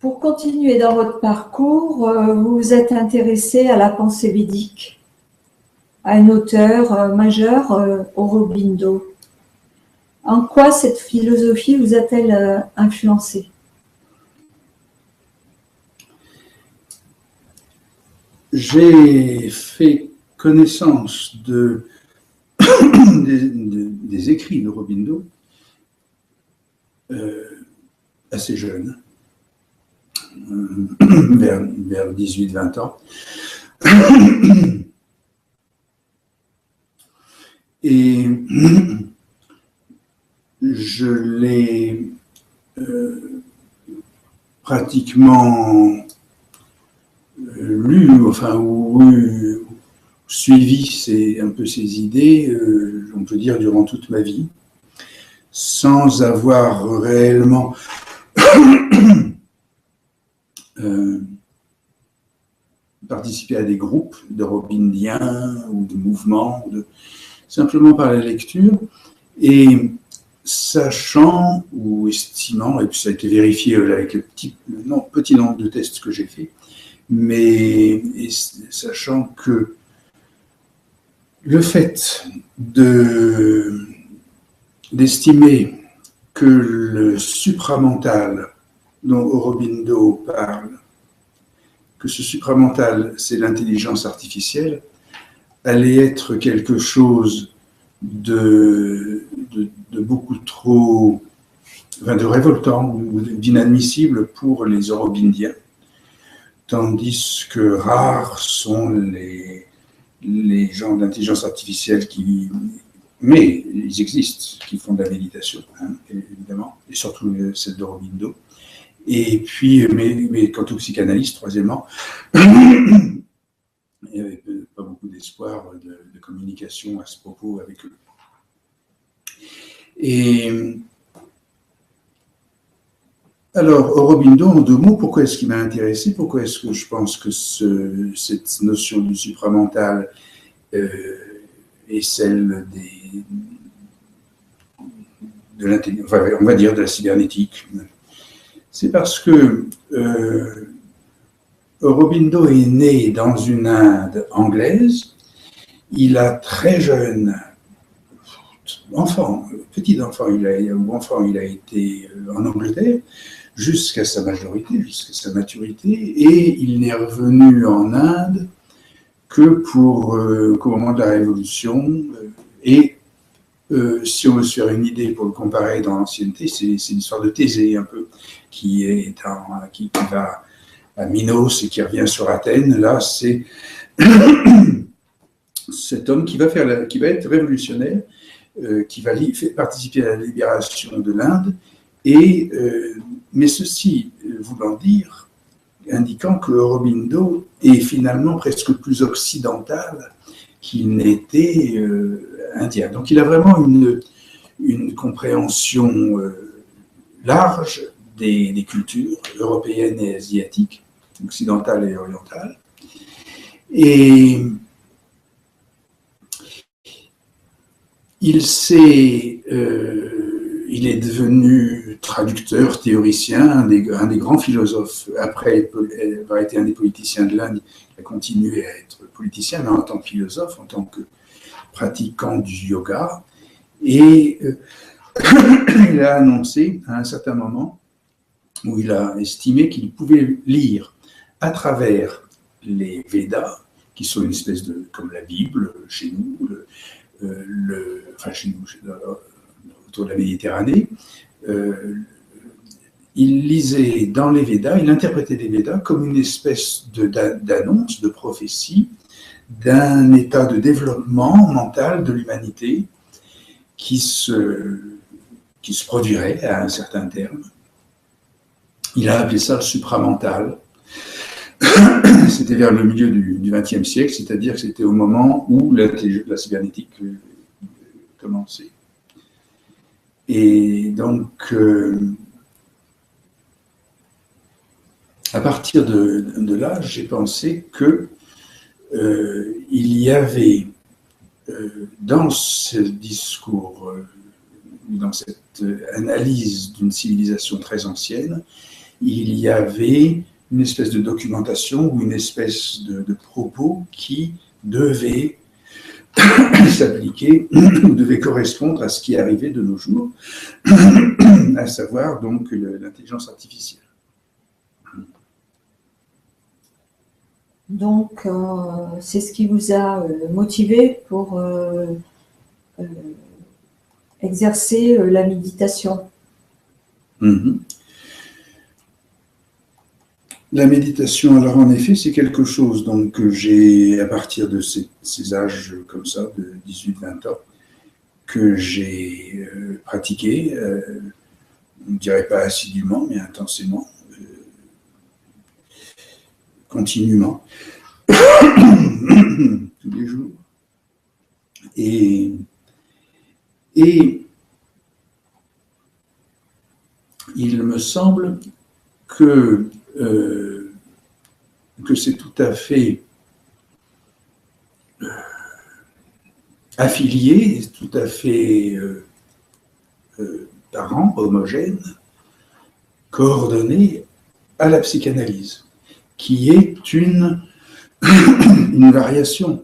Pour continuer dans votre parcours, vous vous êtes intéressé à la pensée védique, à un auteur majeur, Aurobindo. En quoi cette philosophie vous a-t-elle influencé? J'ai fait connaissance des écrits d'Aurobindo assez jeune, vers 18-20 ans. Et je l'ai pratiquement lu, enfin, ou suivi un peu ses idées, on peut dire, durant toute ma vie, sans avoir réellement participé à des groupes d'Aurobindiens ou de mouvements, simplement par la lecture, et sachant ou estimant, et puis ça a été vérifié avec le petit nombre de tests que j'ai fait, mais sachant que le fait d'estimer que le supramental dont Aurobindo parle, que ce supramental, c'est l'intelligence artificielle, allait être quelque chose de beaucoup trop, enfin de révoltant ou d'inadmissible pour les Aurobindiens, tandis que rares sont les gens d'intelligence artificielle mais ils existent, qui font de la méditation, hein, évidemment, et surtout celle d'Aurobindo. Et puis, mais quant aux psychanalystes, troisièmement, il n'y avait pas beaucoup d'espoir de communication à ce propos avec eux. Et alors, Aurobindo, en deux mots, pourquoi est-ce qu'il m'a intéressé? Pourquoi est-ce que je pense que cette notion du supramental est celle de l'intelligence, enfin, on va dire de la cybernétique? C'est parce que Aurobindo est né dans une Inde anglaise. Il a très jeune, petit enfant, il a été en Angleterre jusqu'à sa majorité, jusqu'à sa maturité, et il n'est revenu en Inde qu'au moment de la Révolution. Et si on veut se faire une idée pour le comparer dans l'ancienneté, c'est l'histoire de Thésée un peu, qui va à Minos et qui revient sur Athènes. Là, c'est cet homme qui va être révolutionnaire, qui va participer à la libération de l'Inde, mais ceci voulant dire, indiquant que Aurobindo est finalement presque plus occidental qu'il n'était indien. Donc il a vraiment une compréhension large des cultures européennes et asiatiques, occidentales et orientales. Et il est devenu traducteur, théoricien, un des grands philosophes. Après avoir été un des politiciens de l'Inde, il a continué à être politicien, mais en tant que philosophe, en tant que pratiquant du yoga. Et il a annoncé à un certain moment où il a estimé qu'il pouvait lire à travers les Védas, qui sont une espèce comme la Bible chez nous, chez nous, autour de la Méditerranée. Il lisait dans les Védas, il interprétait les Védas comme une espèce d'annonce, de prophétie d'un état de développement mental de l'humanité qui se produirait à un certain terme. Il a appelé ça le supramental. C'était vers le milieu du XXe siècle, c'est-à-dire que c'était au moment où la cybernétique commençait. Et donc, à partir de là, j'ai pensé que il y avait dans ce discours, dans cette analyse d'une civilisation très ancienne, il y avait une espèce de documentation ou une espèce de propos qui devait s'appliquer, devait correspondre à ce qui arrivait de nos jours, à savoir donc l'intelligence artificielle. Donc, c'est ce qui vous a motivé pour exercer la méditation. La méditation, alors en effet, c'est quelque chose donc, que j'ai, à partir de ces âges comme ça, de 18-20 ans, que j'ai pratiqué, on ne dirait pas assidûment, mais intensément, continuellement, tous les jours. Et il me semble que c'est tout à fait affilié, tout à fait parent, homogène, coordonné à la psychanalyse, qui est une variation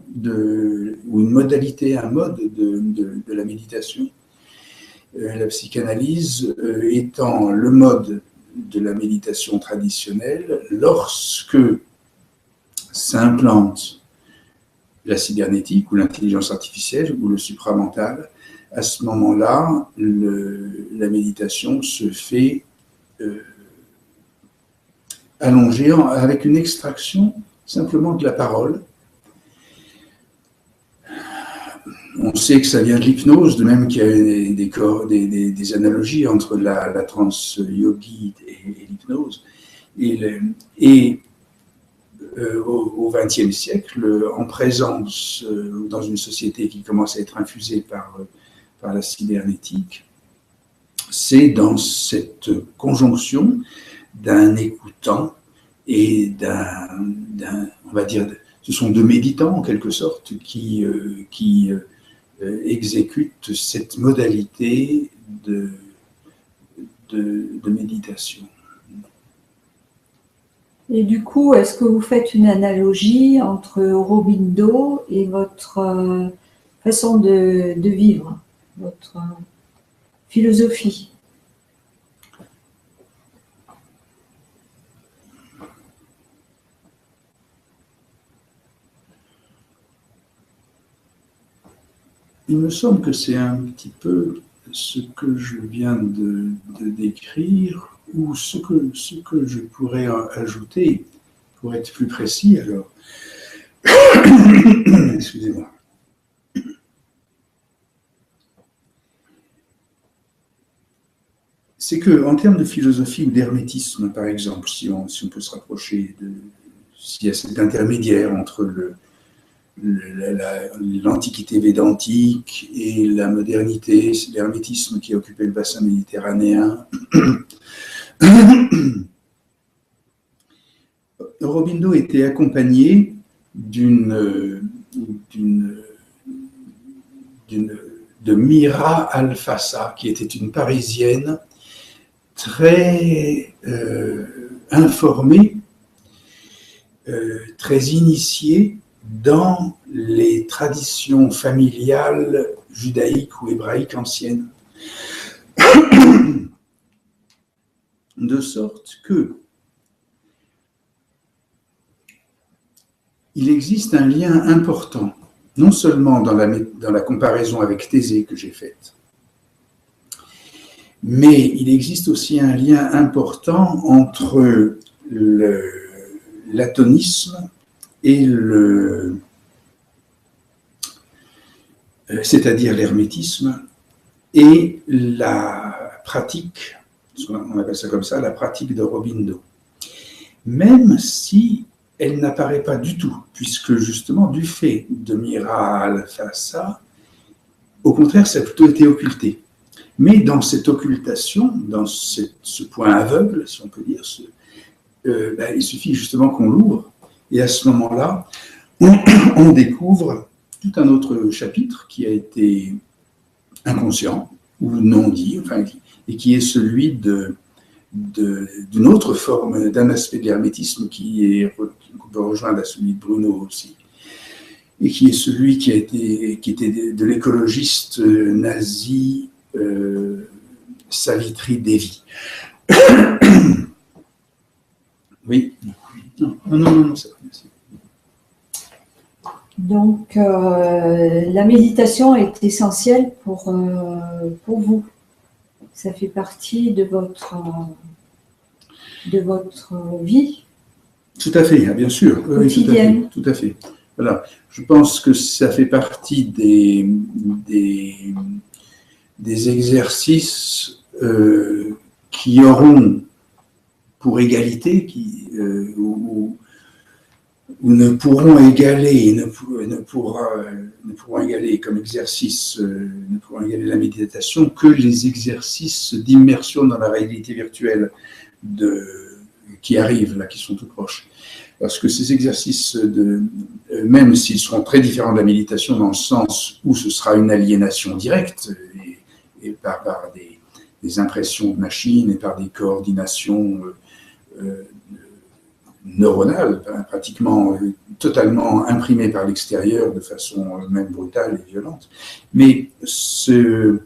ou une modalité, un mode de la méditation. La psychanalyse étant le mode de la méditation traditionnelle, lorsque s'implante la cybernétique ou l'intelligence artificielle ou le supramental, à ce moment-là, la méditation se fait allongée avec une extraction simplement de la parole. On sait que ça vient de l'hypnose, de même qu'il y a des analogies entre la transe yogi et l'hypnose. Au XXe siècle, en présence, dans une société qui commence à être infusée par la cybernétique, c'est dans cette conjonction d'un écoutant et on va dire, ce sont deux méditants en quelque sorte qui exécutent cette modalité de méditation. Et du coup, est-ce que vous faites une analogie entre Aurobindo et votre façon de vivre, votre philosophie? Il me semble que c'est un petit peu ce que je viens de décrire, ou ce que je pourrais ajouter, pour être plus précis, alors. Excusez-moi. C'est qu'en termes de philosophie ou d'hermétisme, par exemple, si on peut se rapprocher s'il y a cet intermédiaire entre l'antiquité védantique et la modernité, c'est l'hermétisme qui a occupé le bassin méditerranéen. Aurobindo était accompagné de Mira Alfassa, qui était une Parisienne très informée, très initiée dans les traditions familiales judaïques ou hébraïques anciennes. De sorte que il existe un lien important, non seulement dans la comparaison avec Thésée que j'ai faite, mais il existe aussi un lien important entre l'atonisme et c'est-à-dire l'hermétisme, et la pratique, on appelle ça comme ça, la pratique d'Aurobindo. Même si elle n'apparaît pas du tout, puisque justement, du fait de Mira Alfassa, au contraire, ça a plutôt été occulté. Mais dans cette occultation, dans ce point aveugle, si on peut dire, il suffit justement qu'on l'ouvre, et à ce moment-là, on découvre tout un autre chapitre qui a été inconscient ou non dit, enfin, et qui est celui d'une autre forme, d'un aspect de l'hermétisme qui peut rejoindre à celui de Bruno aussi, et qui est celui qui était de l'écologiste nazi Savitri Devi. Oui. Non, c'est pas possible. Donc, la méditation est essentielle pour vous. Ça fait partie de votre vie. Tout à fait, bien sûr. Quotidienne. Oui, tout à fait. Voilà. Je pense que ça fait partie des exercices qui auront pour égalité, ou ne pourront égaler, ne pourront égaler comme exercice, ne pourront égaler la méditation que les exercices d'immersion dans la réalité virtuelle qui arrivent, là, qui sont tout proches. Parce que ces exercices, même s'ils seront très différents de la méditation dans le sens où ce sera une aliénation directe, et par des impressions de machines et par des coordinations neuronales, pratiquement totalement imprimées par l'extérieur de façon même brutale et violente. Mais cet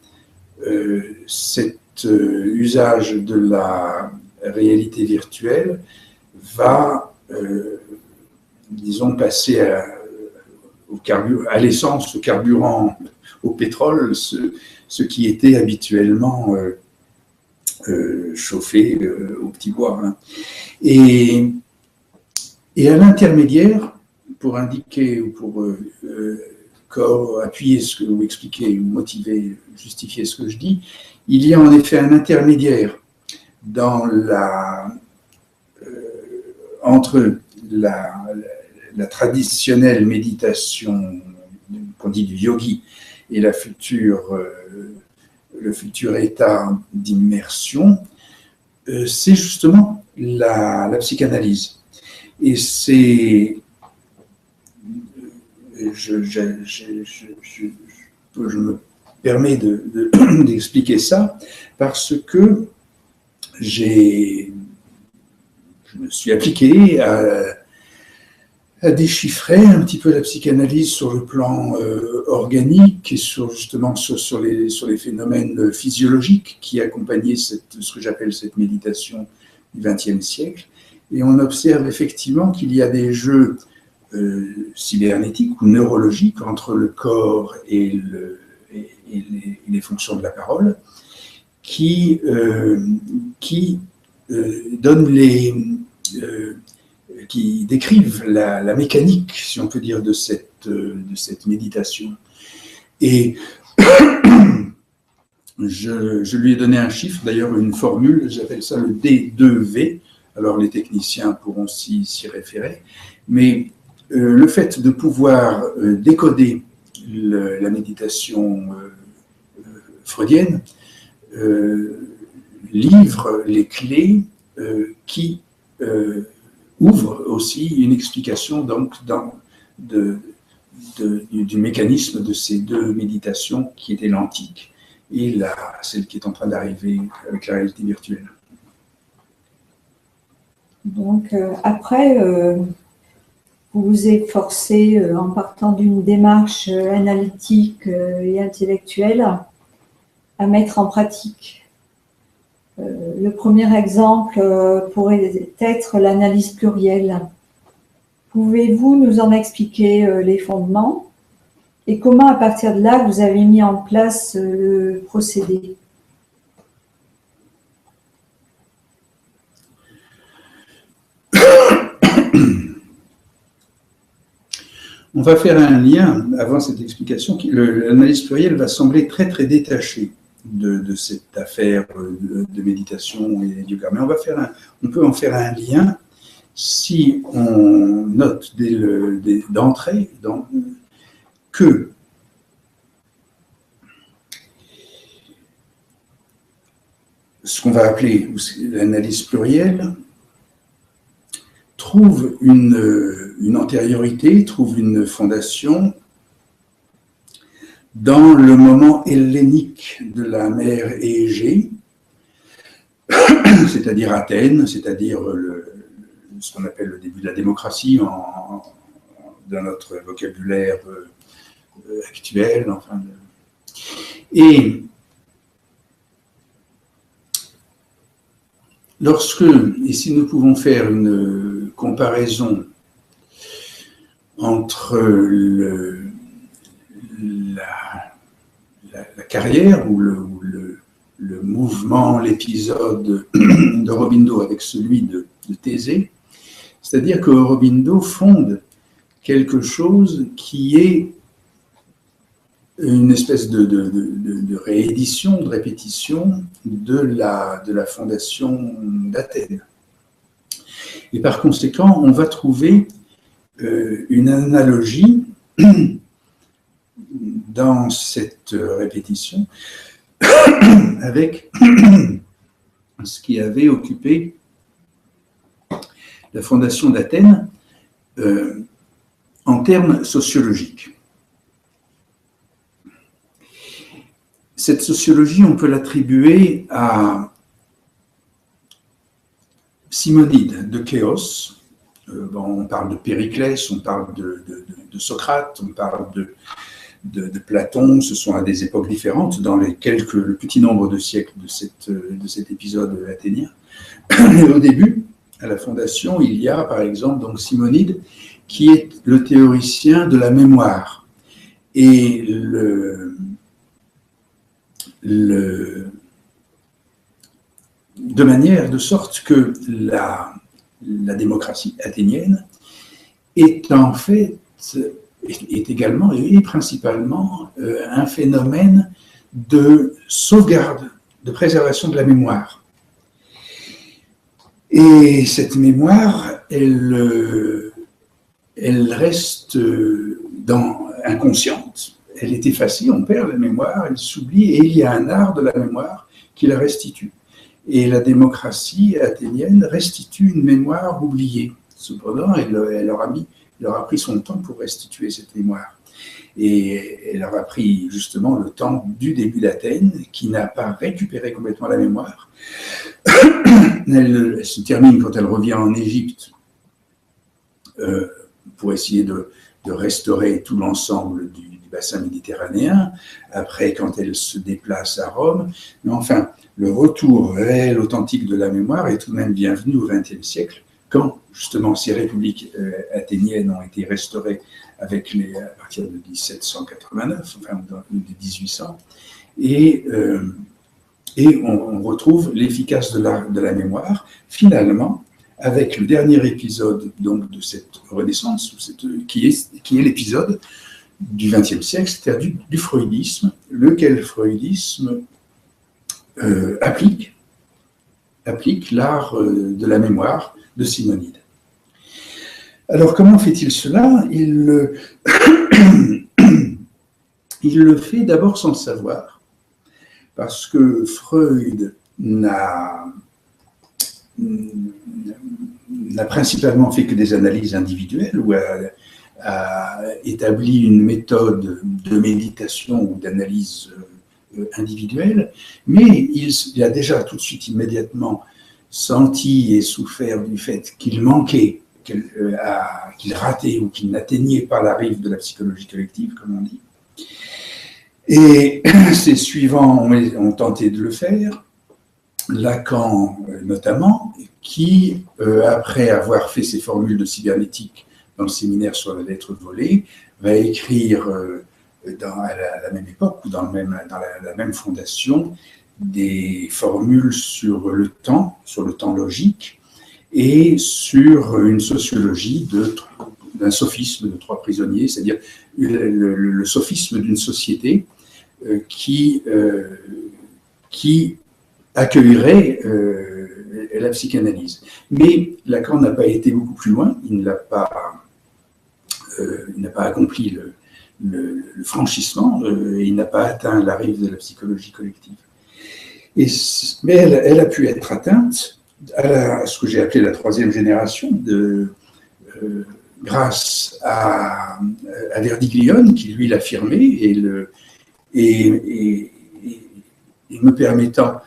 usage de la réalité virtuelle va, disons, passer à l'essence, au carburant, au pétrole, ce qui était habituellement chauffé au petit bois. Hein. Et à l'intermédiaire, pour indiquer ou pour appuyer ou expliquer ou motiver, justifier ce que je dis, il y a en effet un intermédiaire dans entre la traditionnelle méditation qu'on dit du yogi et le futur état d'immersion, c'est justement la psychanalyse. Et c'est, je me permets d'expliquer ça parce que je me suis appliqué à déchiffrer un petit peu la psychanalyse sur le plan organique et justement sur les phénomènes physiologiques qui accompagnaient ce que j'appelle cette méditation du XXe siècle. Et on observe effectivement qu'il y a des jeux cybernétiques ou neurologiques entre le corps et les fonctions de la parole qui donnent qui décrivent la mécanique, si on peut dire, de cette méditation. Et je lui ai donné un chiffre, d'ailleurs une formule, j'appelle ça le D2V, alors les techniciens pourront s'y référer, mais le fait de pouvoir décoder la méditation freudienne livre les clés qui ouvrent aussi une explication donc du mécanisme de ces deux méditations qui étaient l'antique et celle qui est en train d'arriver avec la réalité virtuelle. Donc après, vous vous efforcez en partant d'une démarche analytique et intellectuelle à mettre en pratique. Le premier exemple pourrait être l'analyse plurielle. Pouvez-vous nous en expliquer les fondements et comment, à partir de là, vous avez mis en place le procédé? On va faire un lien, avant cette explication, l'analyse plurielle va sembler très très détachée de cette affaire de méditation et de yoga. Mais on peut en faire un lien si on note d'entrée que ce qu'on va appeler l'analyse plurielle trouve une antériorité, trouve une fondation dans le moment hellénique de la mer Égée, c'est-à-dire Athènes, c'est-à-dire ce qu'on appelle le début de la démocratie dans notre vocabulaire actuel. Enfin, et si nous pouvons faire une comparaison entre la carrière ou le mouvement, l'épisode d'Aurobindo avec celui de Thésée, c'est-à-dire qu'Aurobindo fonde quelque chose qui est une espèce de réédition, de répétition de la fondation d'Athènes. Et par conséquent, on va trouver une analogie dans cette répétition avec ce qui avait occupé la fondation d'Athènes en termes sociologiques. Cette sociologie, on peut l'attribuer à Simonide de Chéos. On parle de Périclès, on parle de Socrate, on parle de Platon. Ce sont à des époques différentes, dans le petit nombre de siècles de cet épisode athénien. Et au début, à la fondation, il y a par exemple donc Simonide, qui est le théoricien de la mémoire. Et de sorte que la démocratie athénienne est en fait, est également et principalement un phénomène de sauvegarde, de préservation de la mémoire. Et cette mémoire, elle reste inconsciente. Elle est effacée, on perd la mémoire, elle s'oublie, et il y a un art de la mémoire qui la restitue. Et la démocratie athénienne restitue une mémoire oubliée. Cependant, elle leur a pris son temps pour restituer cette mémoire. Et elle leur a pris justement le temps du début d'Athènes, qui n'a pas récupéré complètement la mémoire. Elle se termine quand elle revient en Égypte pour essayer de restaurer tout l'ensemble du bassin méditerranéen, après quand elle se déplace à Rome. Mais enfin, le retour réel, authentique de la mémoire est tout de même bienvenu au XXe siècle, quand justement ces républiques athéniennes ont été restaurées à partir de 1789, enfin de 1800, et on retrouve l'efficace de la mémoire, finalement, avec le dernier épisode donc, de cette Renaissance, qui est l'épisode du XXe siècle, c'est-à-dire du freudisme, lequel freudisme applique l'art de la mémoire de Simonide. Alors, comment fait-il cela ? Il le fait d'abord sans le savoir, parce que Freud n'a principalement fait que des analyses individuelles, ou a établi une méthode de méditation ou d'analyse individuelle, mais il a déjà tout de suite, immédiatement, senti et souffert du fait qu'il manquait, qu'il ratait ou qu'il n'atteignait pas la rive de la psychologie collective, comme on dit. Et ses suivants ont tenté de le faire, Lacan notamment, qui, après avoir fait ses formules de cybernétique dans le séminaire sur la lettre volée, va écrire à la même époque ou dans la même fondation des formules sur le temps logique et sur une sociologie d'un sophisme de trois prisonniers, c'est-à-dire le sophisme d'une société qui accueillerait la psychanalyse. Mais Lacan n'a pas été beaucoup plus loin, il n'a pas accompli le franchissement, il n'a pas atteint la rive de la psychologie collective. Mais elle a pu être atteinte à ce que j'ai appelé la troisième génération, grâce à Verdiglione, qui lui l'affirmait, et me permettant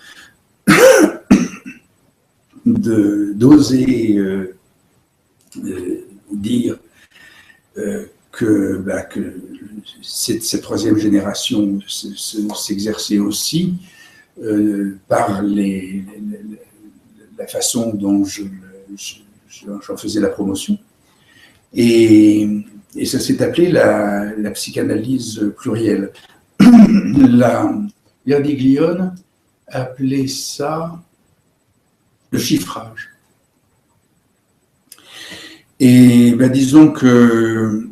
d'oser dire que cette troisième génération s'exerçait aussi par la façon dont j'en faisais la promotion. Et ça s'est appelé la psychanalyse plurielle. Verdiglione appelait ça le chiffrage. Et disons que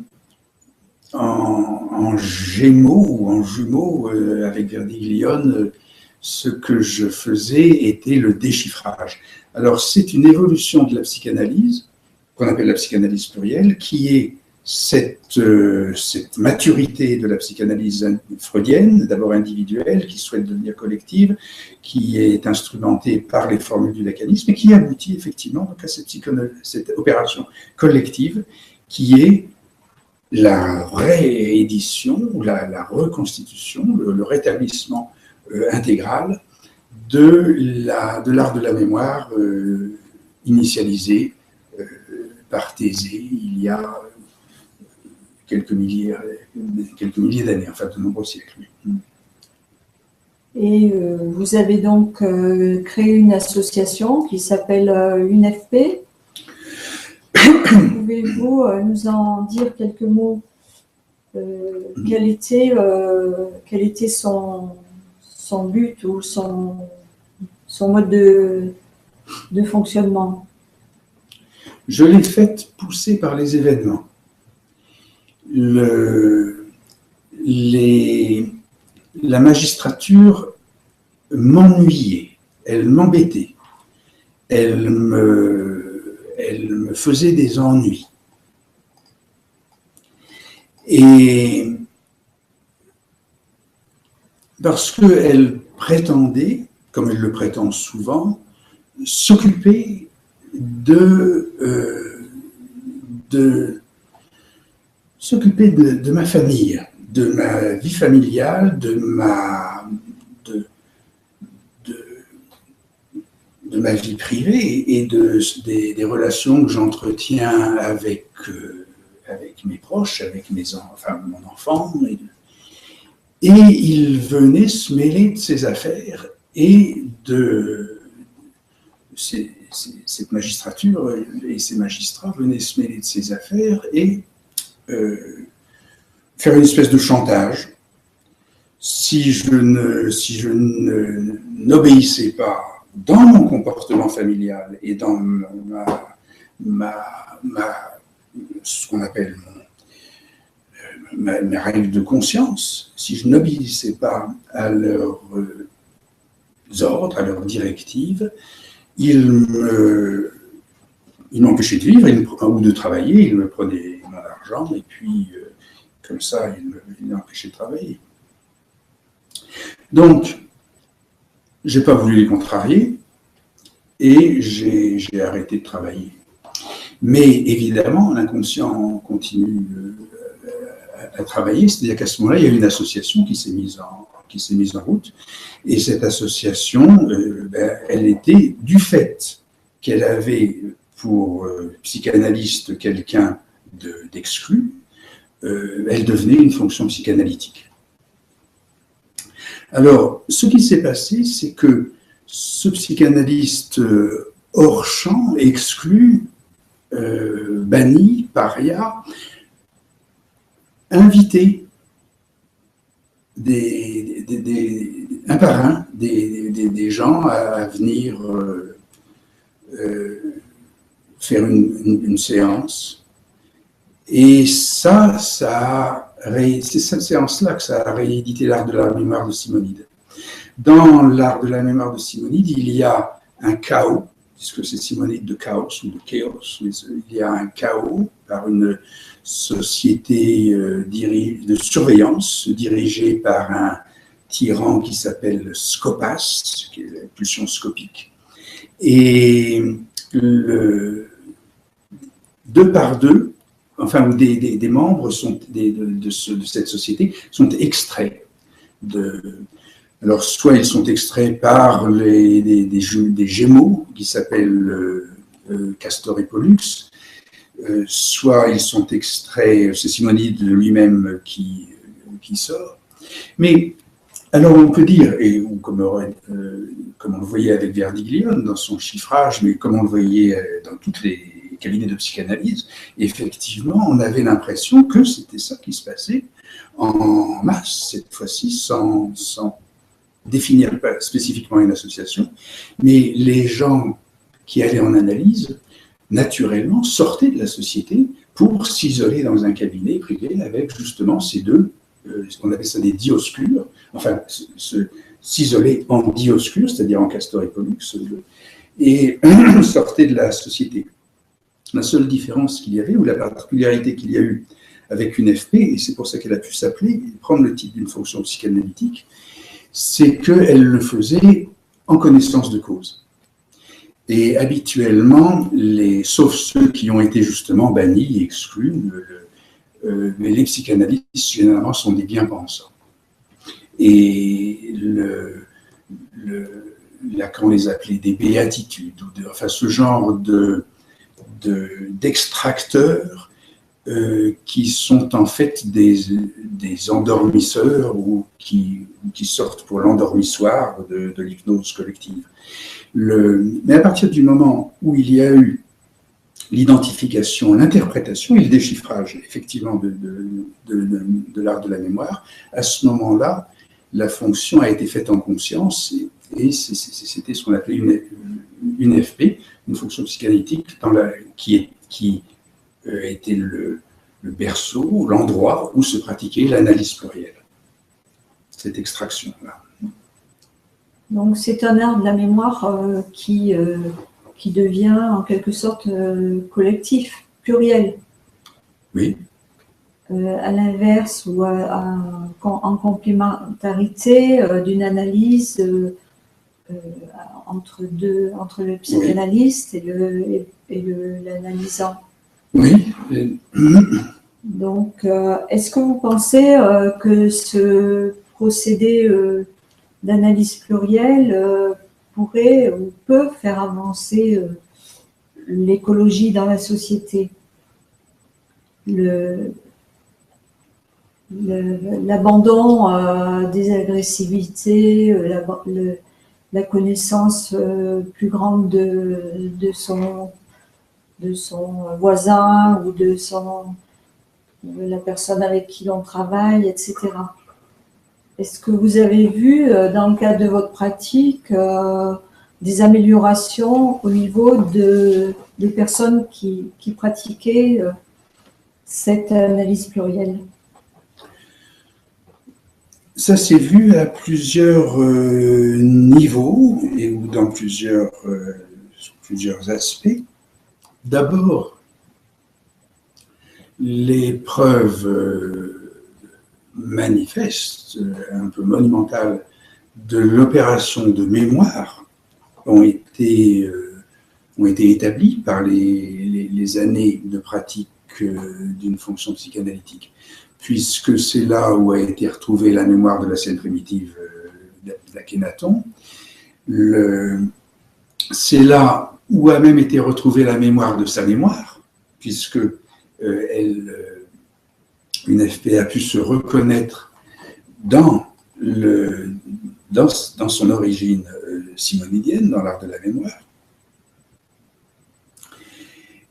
en gémeaux ou en jumeaux avec Verdiglione, ce que je faisais était le déchiffrage. Alors c'est une évolution de la psychanalyse, qu'on appelle la psychanalyse plurielle, qui est cette maturité de la psychanalyse freudienne, d'abord individuelle, qui souhaite devenir collective, qui est instrumentée par les formules du lacanisme et qui aboutit effectivement donc à cette opération collective qui est la réédition, la reconstitution, le rétablissement intégral de l'art de la mémoire initialisé par Thésée il y a quelques milliers d'années, enfin de nombreux siècles. Et vous avez donc créé une association qui s'appelle UNFP. Pouvez-vous nous en dire quelques mots? Quel était son but ou son mode de fonctionnement? Je l'ai faite pousser par les événements. La magistrature m'ennuyait, elle m'embêtait, elle me faisait des ennuis. Et parce qu'elle prétendait, comme elle le prétend souvent, s'occuper s'occuper de ma famille, de ma vie familiale, de ma vie privée et des relations que j'entretiens avec mes proches, avec mon enfant. Et il venait se mêler de ses affaires et cette magistrature et ces magistrats venaient se mêler de ses affaires et faire une espèce de chantage. Si je n'obéissais pas dans mon comportement familial et dans ce qu'on appelle mes règles de conscience, si je n'obéissais pas à leurs ordres, à leurs directives, ils m'empêchaient de vivre ou de travailler, ils me prenaient mon argent et puis comme ça, ils m'empêchaient de travailler. Donc, je n'ai pas voulu les contrarier et j'ai arrêté de travailler. Mais évidemment, l'inconscient continue à travailler, c'est-à-dire qu'à ce moment-là, il y a une association qui s'est mise en route. Et cette association, elle était, du fait qu'elle avait pour psychanalyste quelqu'un d'exclu, elle devenait une fonction psychanalytique. Alors, ce qui s'est passé, c'est que ce psychanalyste hors champ, exclu, banni, paria, invitait un par un des gens à venir faire une séance. Et c'est cette séance-là que ça a réédité l'art de la mémoire de Simonide. Dans l'art de la mémoire de Simonide, il y a un chaos, puisque c'est Simonide de chaos ou de chaos, il y a un chaos par une société de surveillance dirigée par un tyran qui s'appelle Scopas, qui est la pulsion scopique. Et deux par deux, enfin, des membres de cette société sont extraits Alors, soit ils sont extraits par des Gémeaux qui s'appellent Castor et Pollux, soit ils sont extraits, c'est Simonide lui-même qui sort. Mais alors on peut dire, ou comme on le voyait avec Verdiglione dans son chiffrage, mais comme on le voyait dans tous les cabinets de psychanalyse, effectivement, on avait l'impression que c'était ça qui se passait en masse, cette fois-ci, sans définir spécifiquement une association, mais les gens qui allaient en analyse, naturellement, sortaient de la société pour s'isoler dans un cabinet privé avec justement ces deux, ce qu'on appelle ça des dioscures, enfin, s'isoler en dioscures, c'est-à-dire en Castor et Pollux, et sortaient de la société. La seule différence qu'il y avait, ou la particularité qu'il y a eu avec une FP, et c'est pour ça qu'elle a pu s'appeler, prendre le titre d'une fonction psychanalytique, c'est qu'elle le faisait en connaissance de cause. Et habituellement, sauf ceux qui ont été justement bannis, exclus, mais les psychanalystes, généralement, sont des bien-pensants. Et quand on les appelait des béatitudes, enfin ce genre d'extracteurs qui sont en fait des endormisseurs ou qui sortent pour l'endormissoir de l'hypnose collective. Mais à partir du moment où il y a eu l'identification, l'interprétation et le déchiffrage, effectivement, de l'art de la mémoire, à ce moment-là, la fonction a été faite en conscience et c'était ce qu'on appelait une FP, une fonction psychanalytique qui était le berceau, l'endroit où se pratiquait l'analyse plurielle, cette extraction-là. Donc c'est un art de la mémoire qui devient en quelque sorte collectif, pluriel. Oui. À l'inverse ou en complémentarité d'une analyse entre le psychanalyste et l'analysant. Oui. Donc, est-ce que vous pensez que ce procédé d'analyse plurielle pourrait ou peut faire avancer l'écologie dans la société? L'abandon des agressivités, la connaissance plus grande de son voisin ou de la personne avec qui l'on travaille, etc. Est-ce que vous avez vu, dans le cadre de votre pratique, des améliorations au niveau des personnes qui pratiquaient cette analyse plurielle? Ça s'est vu à plusieurs niveaux ou dans plusieurs aspects. D'abord, les preuves manifestes, un peu monumentales, de l'opération de mémoire ont été établies par les années de pratique d'une fonction psychanalytique, puisque c'est là où a été retrouvée la mémoire de la scène primitive d'Akhenaton. C'est là où a même été retrouvée la mémoire de sa mémoire, puisque une FP a pu se reconnaître dans son origine simonidienne, dans l'art de la mémoire.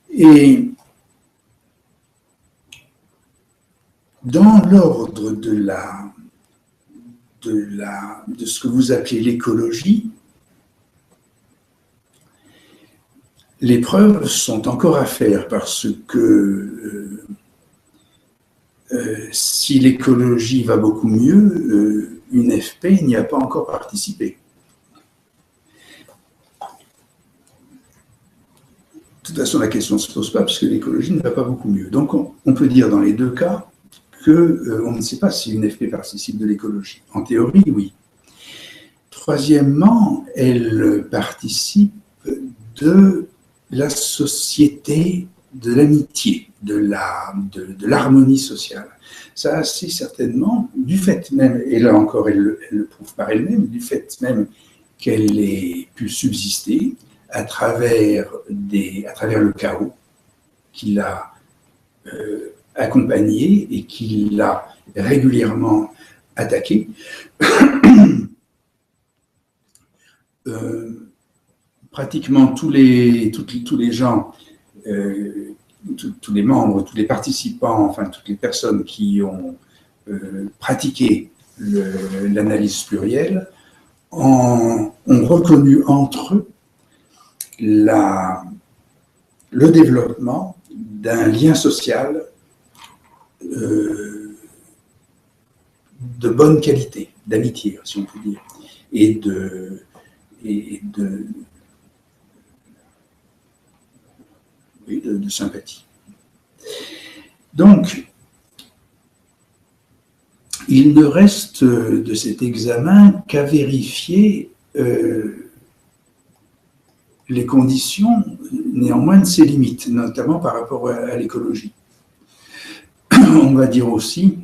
Et dans l'ordre de ce que vous appelez l'écologie, les preuves sont encore à faire parce que si l'écologie va beaucoup mieux, une FP n'y a pas encore participé. De toute façon, la question ne se pose pas puisque l'écologie ne va pas beaucoup mieux. Donc, on peut dire dans les deux cas qu'on ne sait pas si une FP participe de l'écologie. En théorie, oui. Troisièmement, elle participe de la société de l'amitié, de l'harmonie sociale. Ça, c'est certainement, du fait même, et là encore, elle le prouve par elle-même, du fait même qu'elle ait pu subsister à travers le chaos qui l'a accompagné et qui l'a régulièrement attaqué. Pratiquement tous les gens, tous les membres, tous les participants, enfin toutes les personnes qui ont pratiqué l'analyse plurielle ont reconnu entre eux le développement d'un lien social de bonne qualité, d'amitié, si on peut dire, et de sympathie. Donc, il ne reste de cet examen qu'à vérifier les conditions, néanmoins, de ses limites, notamment par rapport à l'écologie. On va dire aussi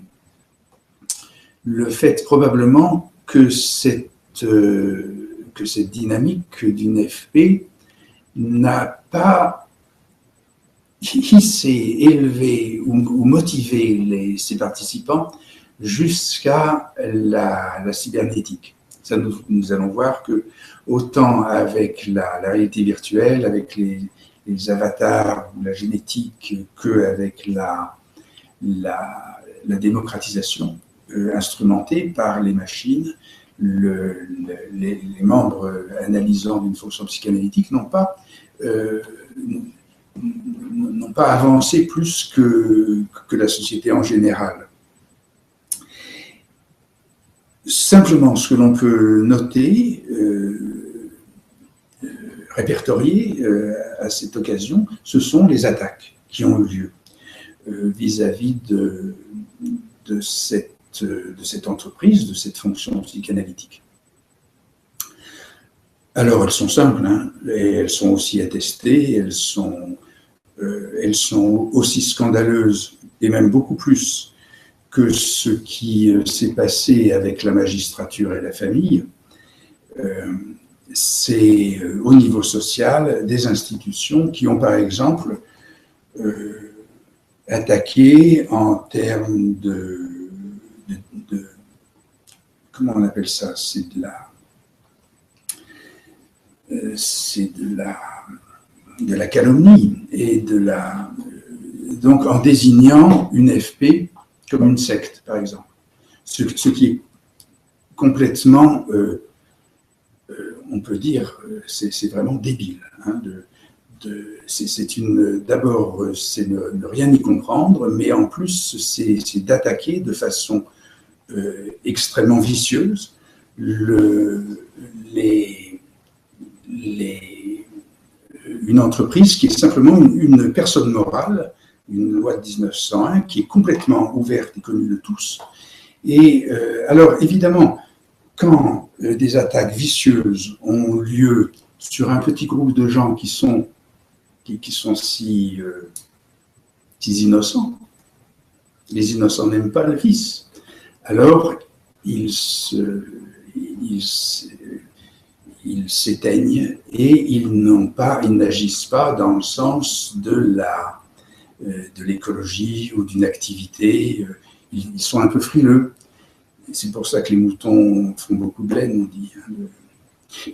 le fait probablement que cette dynamique d'une FP n'a pas hissé, élevé ou motivé ses participants jusqu'à la cybernétique. Ça, nous allons voir que autant avec la réalité virtuelle, avec les avatars ou la génétique, qu'avec la démocratisation instrumentée par les machines, les membres analysants d'une fonction psychanalytique n'ont pas avancé plus que la société en général. Simplement, ce que l'on peut noter, répertorier à cette occasion, ce sont les attaques qui ont eu lieu vis-à-vis de cette entreprise, de cette fonction psychanalytique. Alors, elles sont simples, hein, et elles sont aussi attestées, elles sont aussi scandaleuses, et même beaucoup plus que ce qui s'est passé avec la magistrature et la famille. C'est au niveau social des institutions qui ont, par exemple, attaqué en termes de comment on appelle ça, c'est de la calomnie et donc en désignant une FP comme une secte, par exemple. Ce qui est complètement, on peut dire, c'est vraiment débile. Hein, d'abord, c'est ne rien y comprendre, mais en plus, c'est d'attaquer de façon extrêmement vicieuse une entreprise qui est simplement une personne morale, une loi de 1901 qui est complètement ouverte et connue de tous. Et alors, évidemment, quand des attaques vicieuses ont lieu sur un petit groupe de gens qui sont si innocents, les innocents n'aiment pas le vice, alors ils s'éteignent et ils n'agissent pas dans le sens de l'écologie ou d'une activité. Ils sont un peu frileux. C'est pour ça que les moutons font beaucoup de laine, on dit.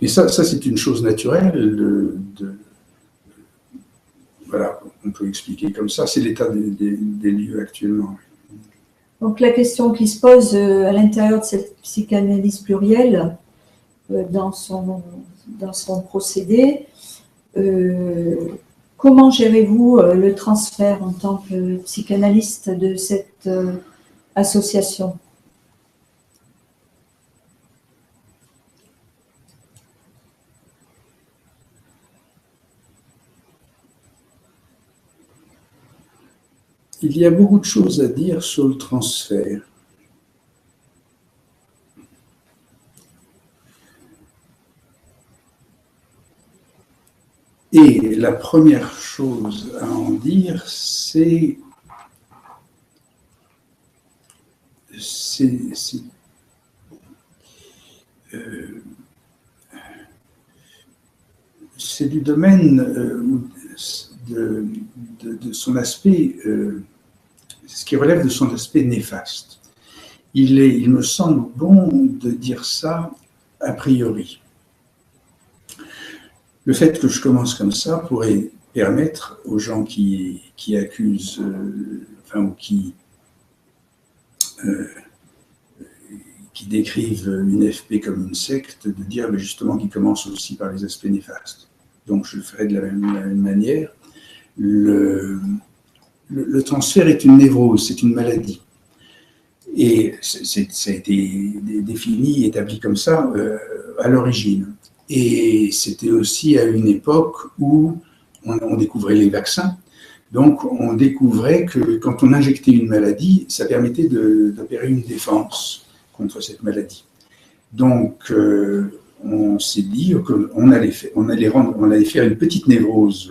Mais ça c'est une chose naturelle. Voilà, on peut expliquer comme ça. C'est l'état des lieux actuellement. Donc la question qui se pose à l'intérieur de cette psychanalyse plurielle, dans son procédé, comment gérez-vous le transfert en tant que psychanalyste de cette association ? Il y a beaucoup de choses à dire sur le transfert. Et la première chose à en dire, c'est c'est du domaine de son aspect, ce qui relève de son aspect néfaste. Il me semble bon de dire ça a priori. Le fait que je commence comme ça pourrait permettre aux gens qui accusent, ou qui décrivent une FP comme une secte, de dire justement qu'ils commencent aussi par les aspects néfastes. Donc je le ferai de la même manière. Le transfert est une névrose, c'est une maladie. Et ça a été défini, établi comme ça à l'origine. Et c'était aussi à une époque où on découvrait les vaccins. Donc on découvrait que quand on injectait une maladie, ça permettait d'opérer une défense contre cette maladie. Donc on s'est dit qu'on allait faire une petite névrose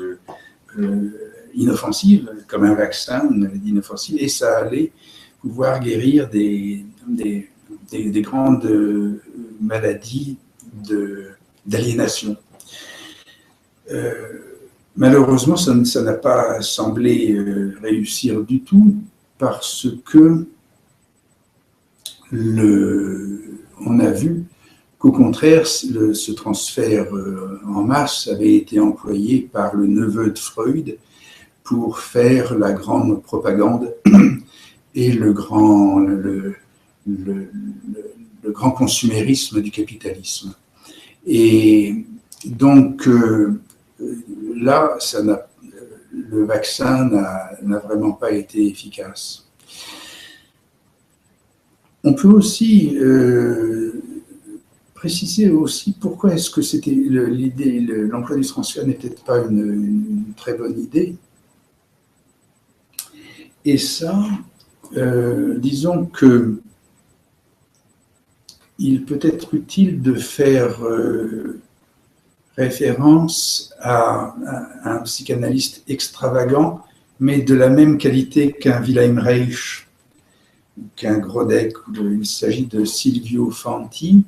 inoffensive, comme un vaccin, une maladie inoffensive, et ça allait pouvoir guérir des grandes maladies d'aliénation. Malheureusement, ça n'a pas semblé réussir du tout, parce que on a vu qu'au contraire, ce transfert en masse avait été employé par le neveu de Freud pour faire la grande propagande et le grand consumérisme du capitalisme. Et donc là, le vaccin n'a vraiment pas été efficace. On peut aussi préciser aussi pourquoi est-ce que c'était l'emploi du transfert n'est peut-être pas une très bonne idée. Et ça, disons que il peut être utile de faire référence à un psychanalyste extravagant, mais de la même qualité qu'un Wilhelm Reich, qu'un Grodek. Il s'agit de Silvio Fanti,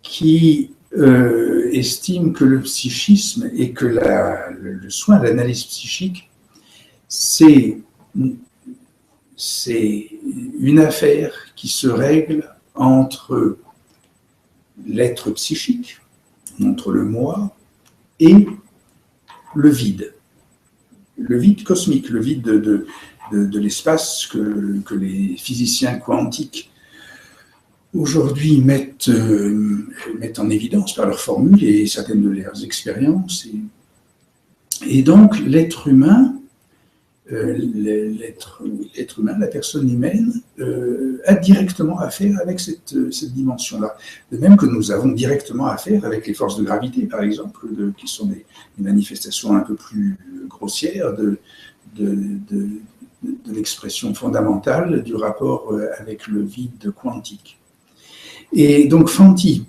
qui estime que le psychisme et que le soin de l'analyse psychique, c'est une affaire qui se règle entre l'être psychique, entre le moi, et le vide cosmique, le vide de l'espace que les physiciens quantiques aujourd'hui mettent en évidence par leurs formules et certaines de leurs expériences. Et donc l'être humain, la personne humaine, a directement affaire avec cette dimension-là. De même que nous avons directement affaire avec les forces de gravité, par exemple, qui sont des manifestations un peu plus grossières de l'expression fondamentale du rapport avec le vide quantique. Et donc Fanti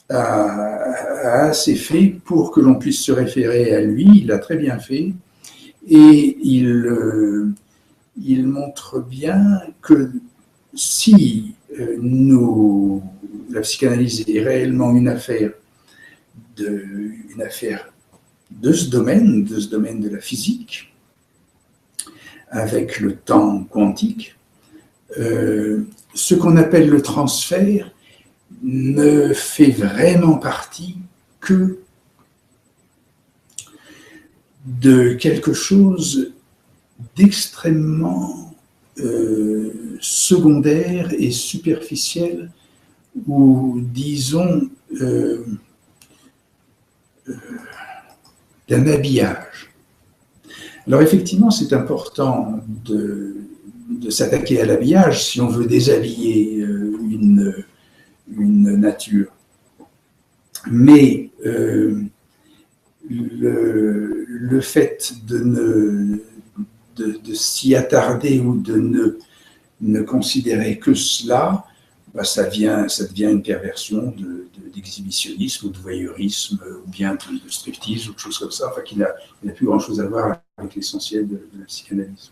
a assez fait pour que l'on puisse se référer à lui, il l'a très bien fait, et il montre bien que si la psychanalyse est réellement une affaire de ce domaine de la physique, avec le temps quantique, ce qu'on appelle le transfert ne fait vraiment partie que de quelque chose d'extrêmement secondaire et superficiel, ou disons d'un habillage. Alors effectivement, c'est important de s'attaquer à l'habillage si on veut déshabiller une nature. Mais le fait de s'y attarder ou de ne considérer que cela, ça devient une perversion d'exhibitionnisme ou de voyeurisme, ou bien de striptease ou de choses comme ça, qui n'a plus grand-chose à voir avec l'essentiel de la psychanalyse.